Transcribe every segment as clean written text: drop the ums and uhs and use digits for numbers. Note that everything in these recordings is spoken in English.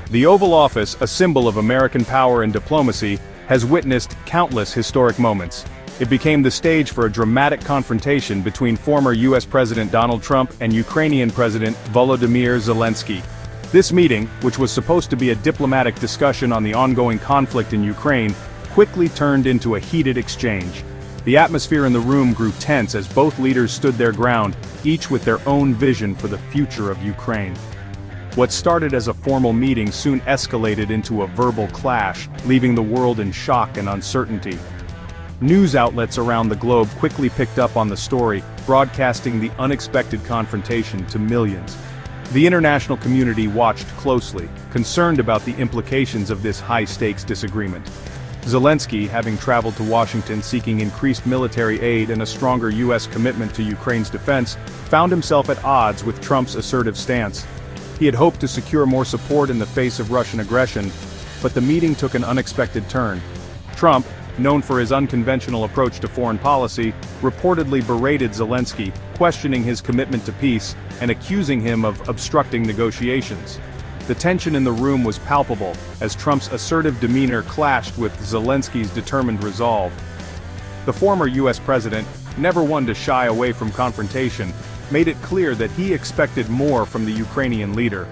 The Oval Office, a symbol of American power and diplomacy, has witnessed countless historic moments. It became the stage for a dramatic confrontation between former U.S. President Donald Trump and Ukrainian President Volodymyr Zelensky. This meeting, which was supposed to be a diplomatic discussion on the ongoing conflict in Ukraine, quickly turned into a heated exchange. The atmosphere in the room grew tense as both leaders stood their ground, each with their own vision for the future of Ukraine. What started as a formal meeting soon escalated into a verbal clash, leaving the world in shock and uncertainty. News outlets around the globe quickly picked up on the story, broadcasting the unexpected confrontation to millions. The international community watched closely, concerned about the implications of this high-stakes disagreement. Zelensky, having traveled to Washington seeking increased military aid and a stronger U.S. commitment to Ukraine's defense, found himself at odds with Trump's assertive stance. He had hoped to secure more support in the face of Russian aggression, but the meeting took an unexpected turn. Trump, known for his unconventional approach to foreign policy, reportedly berated Zelensky, questioning his commitment to peace and accusing him of obstructing negotiations. The tension in the room was palpable, as Trump's assertive demeanor clashed with Zelensky's determined resolve. The former U.S. president, never one to shy away from confrontation, made it clear that he expected more from the Ukrainian leader.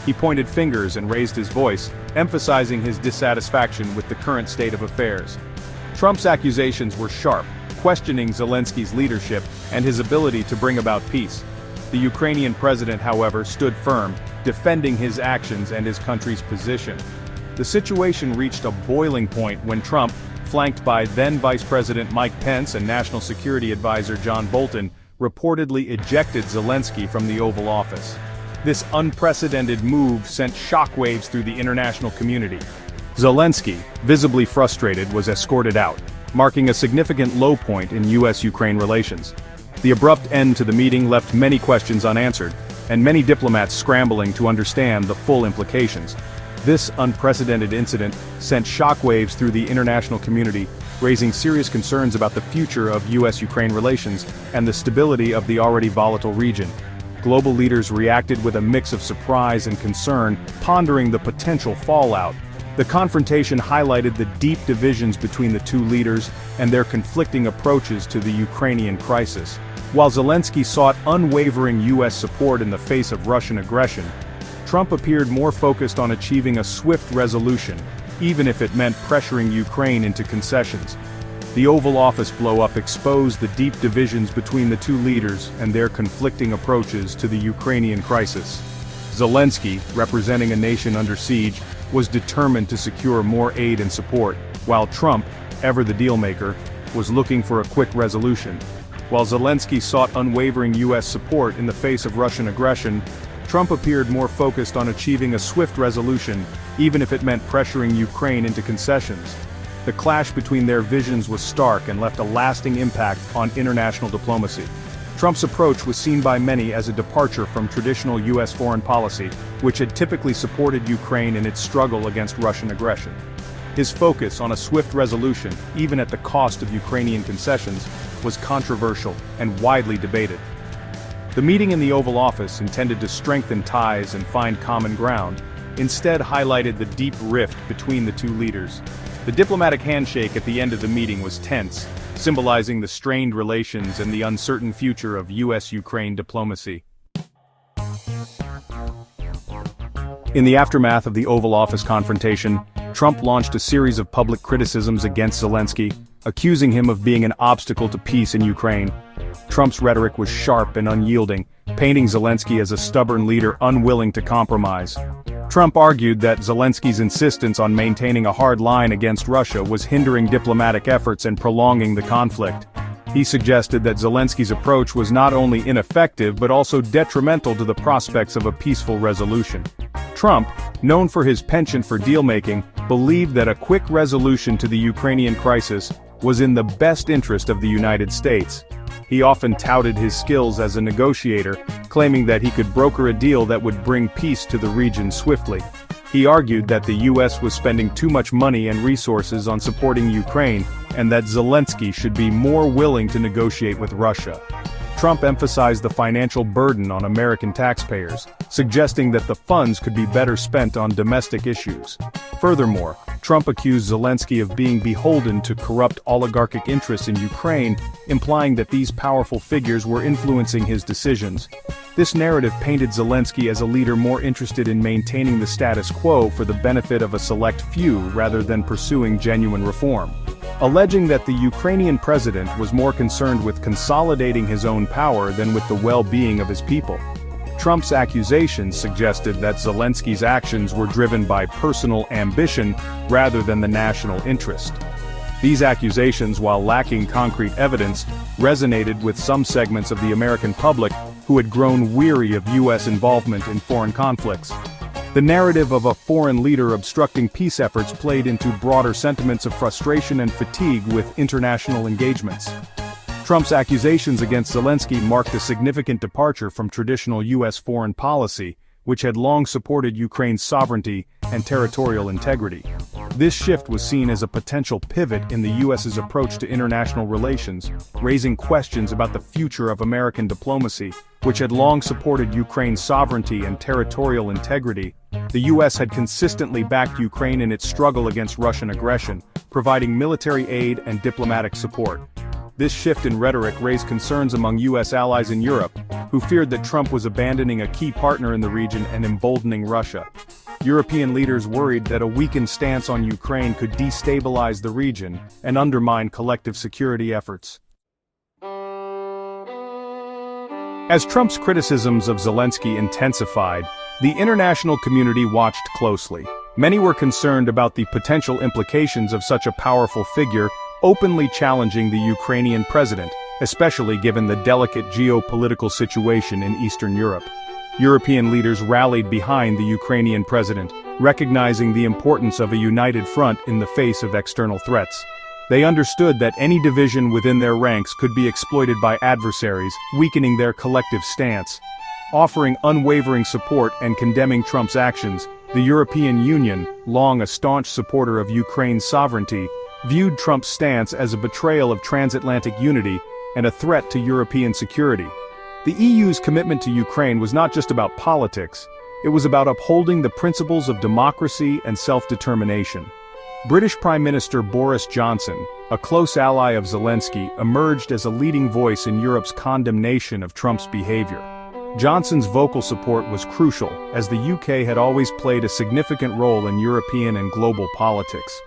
He pointed fingers and raised his voice, emphasizing his dissatisfaction with the current state of affairs. Trump's accusations were sharp, questioning Zelensky's leadership and his ability to bring about peace. The Ukrainian president, however, stood firm, defending his actions and his country's position. The situation reached a boiling point when Trump, flanked by then Vice President Mike Pence and National Security Advisor John Bolton, reportedly ejected Zelensky from the Oval Office. This unprecedented move sent shockwaves through the international community. Zelensky, visibly frustrated, was escorted out, marking a significant low point in U.S.-Ukraine relations. The abrupt end to the meeting left many questions unanswered, and many diplomats scrambling to understand the full implications. This unprecedented incident sent shockwaves through the international community, raising serious concerns about the future of U.S.-Ukraine relations and the stability of the already volatile region. Global leaders reacted with a mix of surprise and concern, pondering the potential fallout. The confrontation highlighted the deep divisions between the two leaders and their conflicting approaches to the Ukrainian crisis. While Zelensky sought unwavering U.S. support in the face of Russian aggression, Trump appeared more focused on achieving a swift resolution, even if it meant pressuring Ukraine into concessions. The Oval Office blow-up exposed the deep divisions between the two leaders and their conflicting approaches to the Ukrainian crisis. Zelensky, representing a nation under siege, was determined to secure more aid and support, while Trump, ever the dealmaker, was looking for a quick resolution. While Zelensky sought unwavering U.S. support in the face of Russian aggression, Trump appeared more focused on achieving a swift resolution, even if it meant pressuring Ukraine into concessions. The clash between their visions was stark and left a lasting impact on international diplomacy. Trump's approach was seen by many as a departure from traditional U.S. foreign policy, which had typically supported Ukraine in its struggle against Russian aggression. His focus on a swift resolution, even at the cost of Ukrainian concessions, was controversial and widely debated. The meeting in the Oval Office, intended to strengthen ties and find common ground, instead highlighted the deep rift between the two leaders. The diplomatic handshake at the end of the meeting was tense, symbolizing the strained relations and the uncertain future of U.S.-Ukraine diplomacy. In the aftermath of the Oval Office confrontation, Trump launched a series of public criticisms against Zelensky, accusing him of being an obstacle to peace in Ukraine. Trump's rhetoric was sharp and unyielding, painting Zelensky as a stubborn leader unwilling to compromise. Trump argued that Zelensky's insistence on maintaining a hard line against Russia was hindering diplomatic efforts and prolonging the conflict. He suggested that Zelensky's approach was not only ineffective but also detrimental to the prospects of a peaceful resolution. Trump, known for his penchant for deal-making, believed that a quick resolution to the Ukrainian crisis was in the best interest of the United States. He often touted his skills as a negotiator, claiming that he could broker a deal that would bring peace to the region swiftly. He argued that the U.S. was spending too much money and resources on supporting Ukraine, and that Zelensky should be more willing to negotiate with Russia. Trump emphasized the financial burden on American taxpayers, suggesting that the funds could be better spent on domestic issues. Furthermore, Trump accused Zelensky of being beholden to corrupt oligarchic interests in Ukraine, implying that these powerful figures were influencing his decisions. This narrative painted Zelensky as a leader more interested in maintaining the status quo for the benefit of a select few rather than pursuing genuine reform, alleging that the Ukrainian president was more concerned with consolidating his own power than with the well-being of his people. Trump's accusations suggested that Zelensky's actions were driven by personal ambition rather than the national interest. These accusations, while lacking concrete evidence, resonated with some segments of the American public who had grown weary of U.S. involvement in foreign conflicts. The narrative of a foreign leader obstructing peace efforts played into broader sentiments of frustration and fatigue with international engagements. Trump's accusations against Zelensky marked a significant departure from traditional U.S. foreign policy, which had long supported Ukraine's sovereignty and territorial integrity. This shift was seen as a potential pivot in the U.S.'s approach to international relations, raising questions about the future of American diplomacy, which had long supported Ukraine's sovereignty and territorial integrity. The U.S. had consistently backed Ukraine in its struggle against Russian aggression, providing military aid and diplomatic support. This shift in rhetoric raised concerns among U.S. allies in Europe, who feared that Trump was abandoning a key partner in the region and emboldening Russia. European leaders worried that a weakened stance on Ukraine could destabilize the region and undermine collective security efforts. As Trump's criticisms of Zelensky intensified, the international community watched closely. Many were concerned about the potential implications of such a powerful figure openly challenging the Ukrainian president, especially given the delicate geopolitical situation in Eastern Europe. European leaders rallied behind the Ukrainian president, recognizing the importance of a united front in the face of external threats. They understood that any division within their ranks could be exploited by adversaries, weakening their collective stance. Offering unwavering support and condemning Trump's actions, the European Union, long a staunch supporter of Ukraine's sovereignty, viewed Trump's stance as a betrayal of transatlantic unity and a threat to European security. The EU's commitment to Ukraine was not just about politics, it was about upholding the principles of democracy and self-determination. British Prime Minister Boris Johnson, a close ally of Zelensky, emerged as a leading voice in Europe's condemnation of Trump's behavior. Johnson's vocal support was crucial, as the UK had always played a significant role in European and global politics.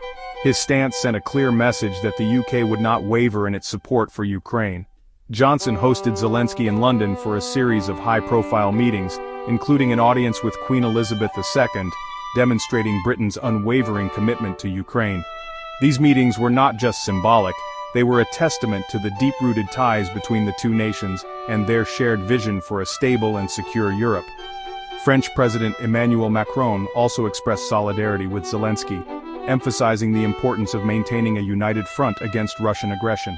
His stance sent a clear message that the UK would not waver in its support for Ukraine. Johnson hosted Zelensky in London for a series of high-profile meetings, including an audience with Queen Elizabeth II, demonstrating Britain's unwavering commitment to Ukraine. These meetings were not just symbolic, they were a testament to the deep-rooted ties between the two nations and their shared vision for a stable and secure Europe. French President Emmanuel Macron also expressed solidarity with Zelensky, emphasizing the importance of maintaining a united front against Russian aggression.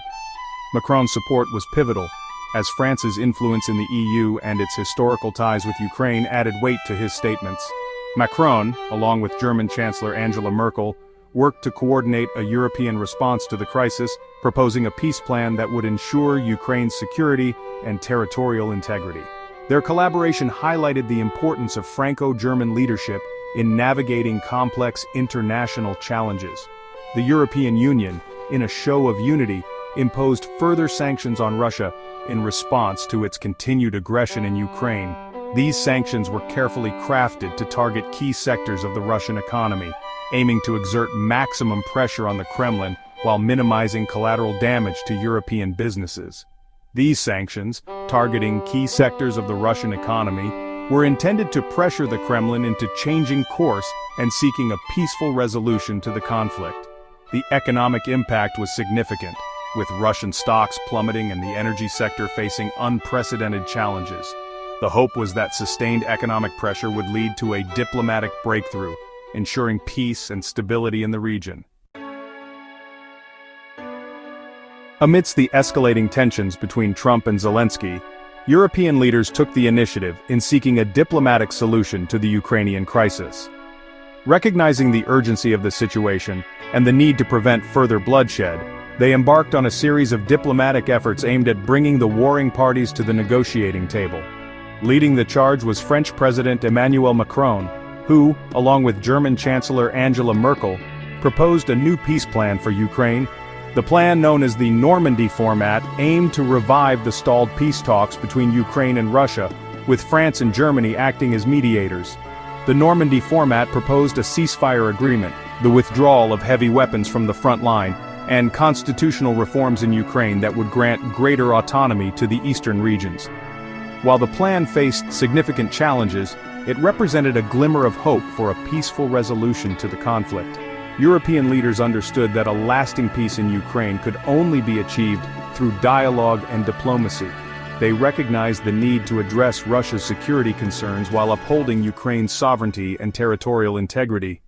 Macron's support was pivotal, as France's influence in the EU and its historical ties with Ukraine added weight to his statements. Macron, along with German Chancellor Angela Merkel, worked to coordinate a European response to the crisis, proposing a peace plan that would ensure Ukraine's security and territorial integrity. Their collaboration highlighted the importance of Franco-German leadership in navigating complex international challenges. The European Union, in a show of unity, imposed further sanctions on Russia in response to its continued aggression in Ukraine. These sanctions were carefully crafted to target key sectors of the Russian economy, aiming to exert maximum pressure on the Kremlin while minimizing collateral damage to European businesses. These sanctions, targeting key sectors of the Russian economy, were intended to pressure the Kremlin into changing course and seeking a peaceful resolution to the conflict. The economic impact was significant, with Russian stocks plummeting and the energy sector facing unprecedented challenges. The hope was that sustained economic pressure would lead to a diplomatic breakthrough, ensuring peace and stability in the region. Amidst the escalating tensions between Trump and Zelensky, European leaders took the initiative in seeking a diplomatic solution to the Ukrainian crisis. Recognizing the urgency of the situation and the need to prevent further bloodshed, They embarked on a series of diplomatic efforts aimed at bringing the warring parties to the negotiating table. Leading the charge was French President Emmanuel Macron, who, along with German Chancellor Angela Merkel, proposed a new peace plan for Ukraine. The plan, known as the Normandy format, aimed to revive the stalled peace talks between Ukraine and Russia, with France and Germany acting as mediators. The Normandy format proposed a ceasefire agreement, the withdrawal of heavy weapons from the front line, and constitutional reforms in Ukraine that would grant greater autonomy to the eastern regions. While the plan faced significant challenges, it represented a glimmer of hope for a peaceful resolution to the conflict. European leaders understood that a lasting peace in Ukraine could only be achieved through dialogue and diplomacy. They recognized the need to address Russia's security concerns while upholding Ukraine's sovereignty and territorial integrity.